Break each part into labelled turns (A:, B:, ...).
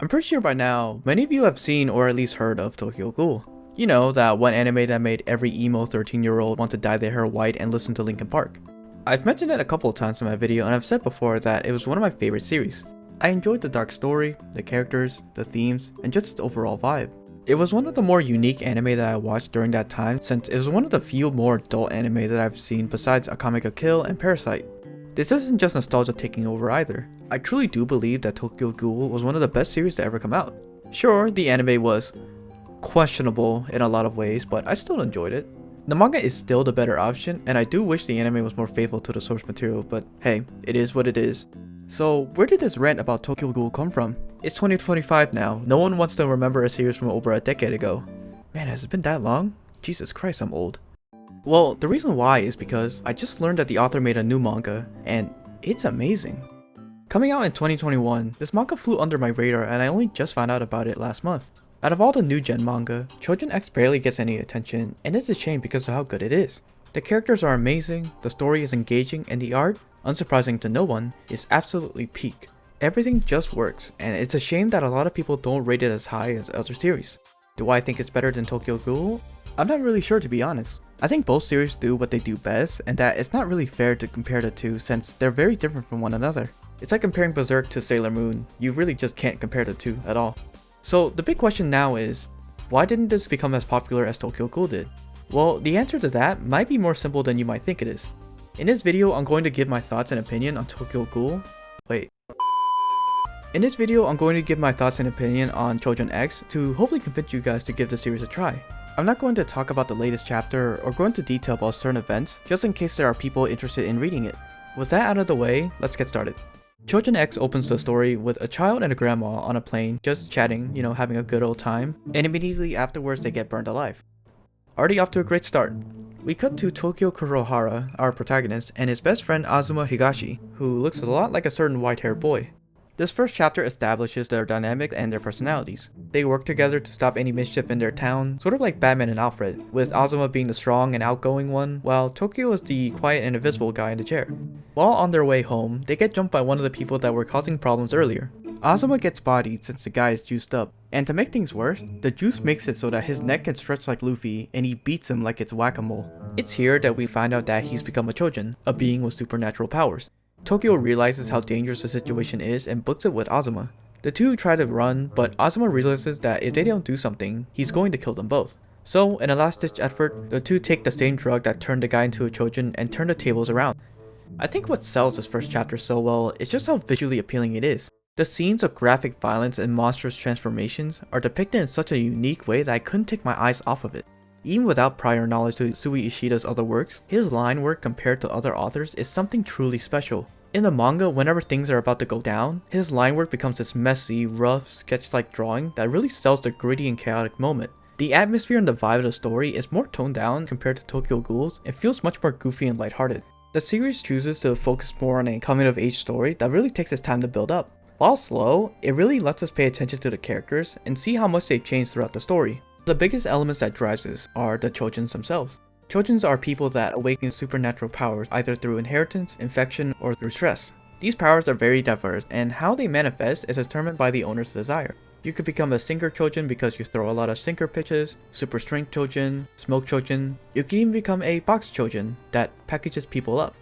A: I'm pretty sure by now, many of you have seen or at least heard of Tokyo Ghoul. You know, that one anime that made every emo 13-year-old want to dye their hair white and listen to Linkin Park. I've mentioned it a couple of times in my video, and I've said before that it was one of my favorite series. I enjoyed the dark story, the characters, the themes, and just its overall vibe. It was one of the more unique anime that I watched during that time, since it was one of the few more adult anime that I've seen besides Akame ga Kill and Parasite. This isn't just nostalgia taking over either. I truly do believe that Tokyo Ghoul was one of the best series to ever come out. Sure, the anime was questionable in a lot of ways, but I still enjoyed it. The manga is still the better option, and I do wish the anime was more faithful to the source material, but hey, it is what it is. So where did this rant about Tokyo Ghoul come from? It's 2025 now. No one wants to remember a series from over a decade ago. Man, has it been that long? Jesus Christ, I'm old. Well, the reason why is because I just learned that the author made a new manga, and it's amazing. Coming out in 2021, this manga flew under my radar and I only just found out about it last month. Out of all the new gen manga, Choujin X barely gets any attention, and it's a shame because of how good it is. The characters are amazing, the story is engaging, and the art, unsurprising to no one, is absolutely peak. Everything just works, and it's a shame that a lot of people don't rate it as high as other series. Do I think it's better than Tokyo Ghoul? I'm not really sure, to be honest. I think both series do what they do best, and that it's not really fair to compare the two since they're very different from one another. It's like comparing Berserk to Sailor Moon. You really just can't compare the two at all. So the big question now is, why didn't this become as popular as Tokyo Ghoul did? Well, the answer to that might be more simple than you might think it is. In this video, I'm going to give my thoughts and opinion on Tokyo Ghoul. In this video, I'm going to give my thoughts and opinion on Choujin X to hopefully convince you guys to give the series a try. I'm not going to talk about the latest chapter or go into detail about certain events, just in case there are people interested in reading it. With that out of the way, let's get started. Choujin X opens the story with a child and a grandma on a plane just chatting, having a good old time, and immediately afterwards they get burned alive. Already off to a great start. We cut to Tokyo Kurohara, our protagonist, and his best friend Azuma Higashi, who looks a lot like a certain white-haired boy. This first chapter establishes their dynamic and their personalities. They work together to stop any mischief in their town, sort of like Batman and Alfred, with Azuma being the strong and outgoing one, while Tokyo is the quiet and invisible guy in the chair. While on their way home, they get jumped by one of the people that were causing problems earlier. Azuma gets bodied since the guy is juiced up, and to make things worse, the juice makes it so that his neck can stretch like Luffy and he beats him like it's whack-a-mole. It's here that we find out that he's become a Choujin, a being with supernatural powers. Tokyo realizes how dangerous the situation is and books it with Azuma. The two try to run, but Azuma realizes that if they don't do something, he's going to kill them both. So, in a last-ditch effort, the two take the same drug that turned the guy into a Choujin and turn the tables around. I think what sells this first chapter so well is just how visually appealing it is. The scenes of graphic violence and monstrous transformations are depicted in such a unique way that I couldn't take my eyes off of it. Even without prior knowledge to Sui Ishida's other works, his line work compared to other authors is something truly special. In the manga, whenever things are about to go down, his line work becomes this messy, rough, sketch-like drawing that really sells the gritty and chaotic moment. The atmosphere and the vibe of the story is more toned down compared to Tokyo Ghoul's and feels much more goofy and lighthearted. The series chooses to focus more on a coming-of-age story that really takes its time to build up. While slow, it really lets us pay attention to the characters and see how much they've changed throughout the story. The biggest elements that drives this are the Choujins themselves. Choujins are people that awaken supernatural powers either through inheritance, infection, or through stress. These powers are very diverse, and how they manifest is determined by the owner's desire. You could become a sinker Choujin because you throw a lot of sinker pitches, super strength Choujin, smoke Choujin. You can even become a box Choujin that packages people up.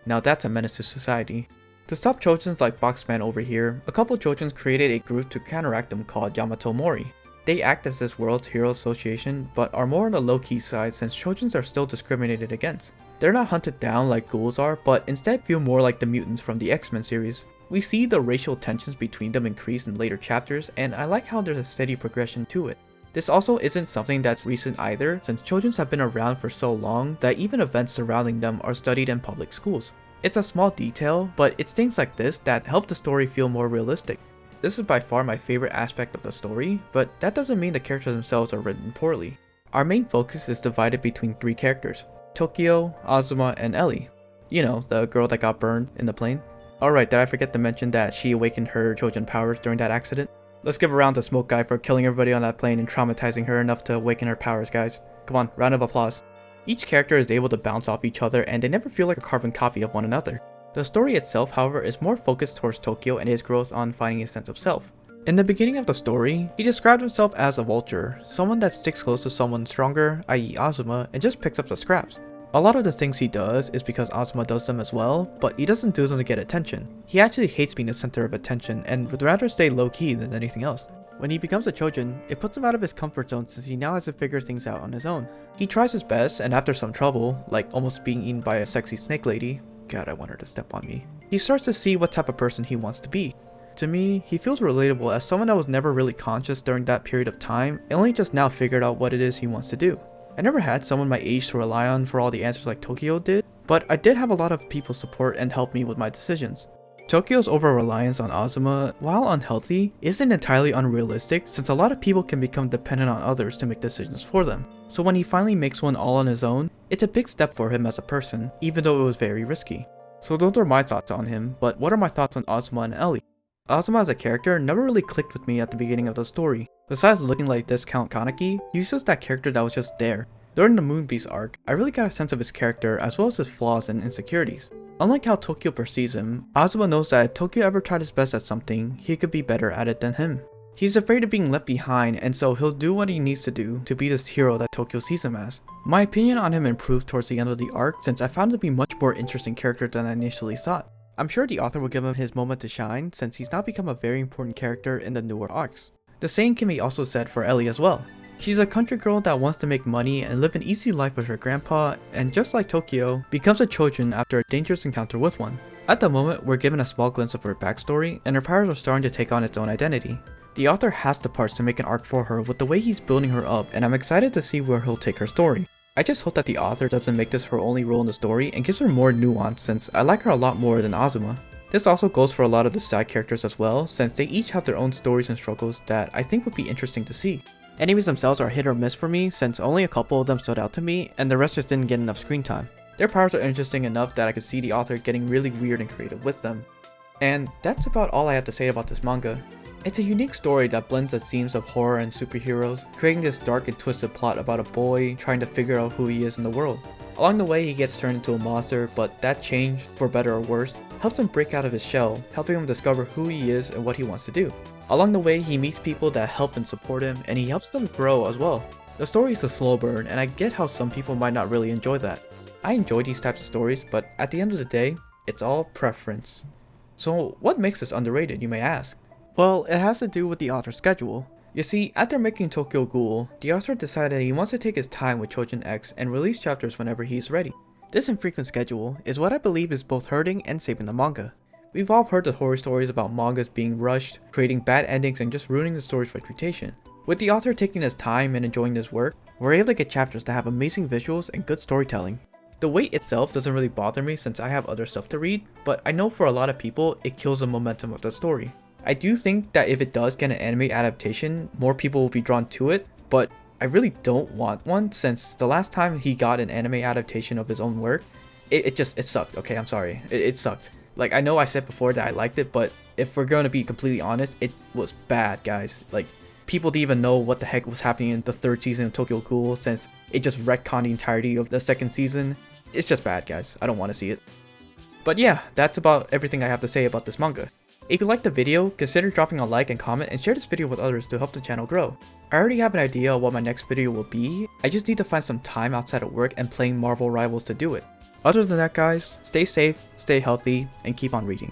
A: Now that's a menace to society. To stop Choujins like Boxman over here, a couple Choujins created a group to counteract them called Yamato Mori. They act as this world's hero association, but are more on the low-key side since Choujins are still discriminated against. They're not hunted down like ghouls are, but instead feel more like the mutants from the X-Men series. We see the racial tensions between them increase in later chapters, and I like how there's a steady progression to it. This also isn't something that's recent either, since Choujins have been around for so long that even events surrounding them are studied in public schools. It's a small detail, but it's things like this that help the story feel more realistic. This is by far my favorite aspect of the story, but that doesn't mean the characters themselves are written poorly. Our main focus is divided between three characters: Tokyo, Azuma, and Ellie. You know, the girl that got burned in the plane. Alright, did I forget to mention that she awakened her Choujin powers during that accident? Let's give a round to Smoke Guy for killing everybody on that plane and traumatizing her enough to awaken her powers, guys. Come on, round of applause. Each character is able to bounce off each other and they never feel like a carbon copy of one another. The story itself, however, is more focused towards Tokyo and his growth on finding his sense of self. In the beginning of the story, he described himself as a vulture, someone that sticks close to someone stronger, i.e. Azuma, and just picks up the scraps. A lot of the things he does is because Azuma does them as well, but he doesn't do them to get attention. He actually hates being the center of attention and would rather stay low-key than anything else. When he becomes a Choujin, it puts him out of his comfort zone since he now has to figure things out on his own. He tries his best, and after some trouble, like almost being eaten by a sexy snake lady, God, I want her to step on me, he starts to see what type of person he wants to be. To me, he feels relatable as someone that was never really conscious during that period of time and only just now figured out what it is he wants to do. I never had someone my age to rely on for all the answers like Tokyo did, but I did have a lot of people support and help me with my decisions. Tokyo's over-reliance on Azuma, while unhealthy, isn't entirely unrealistic since a lot of people can become dependent on others to make decisions for them. So when he finally makes one all on his own, it's a big step for him as a person, even though it was very risky. So those are my thoughts on him, but what are my thoughts on Azuma and Ellie? Azuma as a character never really clicked with me at the beginning of the story. Besides looking like Discount Kaneki, he was just that character that was just there. During the Moonbeast arc, I really got a sense of his character as well as his flaws and insecurities. Unlike how Tokyo perceives him, Azuma knows that if Tokyo ever tried his best at something, he could be better at it than him. He's afraid of being left behind, and so he'll do what he needs to do to be this hero that Tokyo sees him as. My opinion on him improved towards the end of the arc since I found him to be a much more interesting character than I initially thought. I'm sure the author will give him his moment to shine since he's now become a very important character in the newer arcs. The same can be also said for Ellie as well. She's a country girl that wants to make money and live an easy life with her grandpa, and just like Tokyo, becomes a Choujin after a dangerous encounter with one. At the moment, we're given a small glimpse of her backstory, and her powers are starting to take on its own identity. The author has the parts to make an arc for her with the way he's building her up, and I'm excited to see where he'll take her story. I just hope that the author doesn't make this her only role in the story and gives her more nuance since I like her a lot more than Azuma. This also goes for a lot of the side characters as well, since they each have their own stories and struggles that I think would be interesting to see. Enemies themselves are hit or miss for me since only a couple of them stood out to me and the rest just didn't get enough screen time. Their powers are interesting enough that I could see the author getting really weird and creative with them. And that's about all I have to say about this manga. It's a unique story that blends the themes of horror and superheroes, creating this dark and twisted plot about a boy trying to figure out who he is in the world. Along the way he gets turned into a monster, but that change, for better or worse, helps him break out of his shell, helping him discover who he is and what he wants to do. Along the way he meets people that help and support him, and he helps them grow as well. The story is a slow burn, and I get how some people might not really enjoy that. I enjoy these types of stories, but at the end of the day, it's all preference. So what makes this underrated, you may ask? Well, it has to do with the author's schedule. You see, after making Tokyo Ghoul, the author decided he wants to take his time with Choujin X and release chapters whenever he's ready. This infrequent schedule is what I believe is both hurting and saving the manga. We've all heard the horror stories about mangas being rushed, creating bad endings and just ruining the story's reputation. With the author taking his time and enjoying this work, we're able to get chapters that have amazing visuals and good storytelling. The wait itself doesn't really bother me since I have other stuff to read, but I know for a lot of people it kills the momentum of the story. I do think that if it does get an anime adaptation, more people will be drawn to it, but I really don't want one since the last time he got an anime adaptation of his own work, it sucked, okay, I'm sorry, it sucked. Like, I know I said before that I liked it, but if we're going to be completely honest, it was bad, guys. Like, people didn't even know what the heck was happening in the third season of Tokyo Ghoul since it just retconned the entirety of the second season. It's just bad, guys. I don't want to see it. But yeah, that's about everything I have to say about this manga. If you liked the video, consider dropping a like and comment and share this video with others to help the channel grow. I already have an idea of what my next video will be, I just need to find some time outside of work and playing Marvel Rivals to do it. Other than that guys, stay safe, stay healthy, and keep on reading.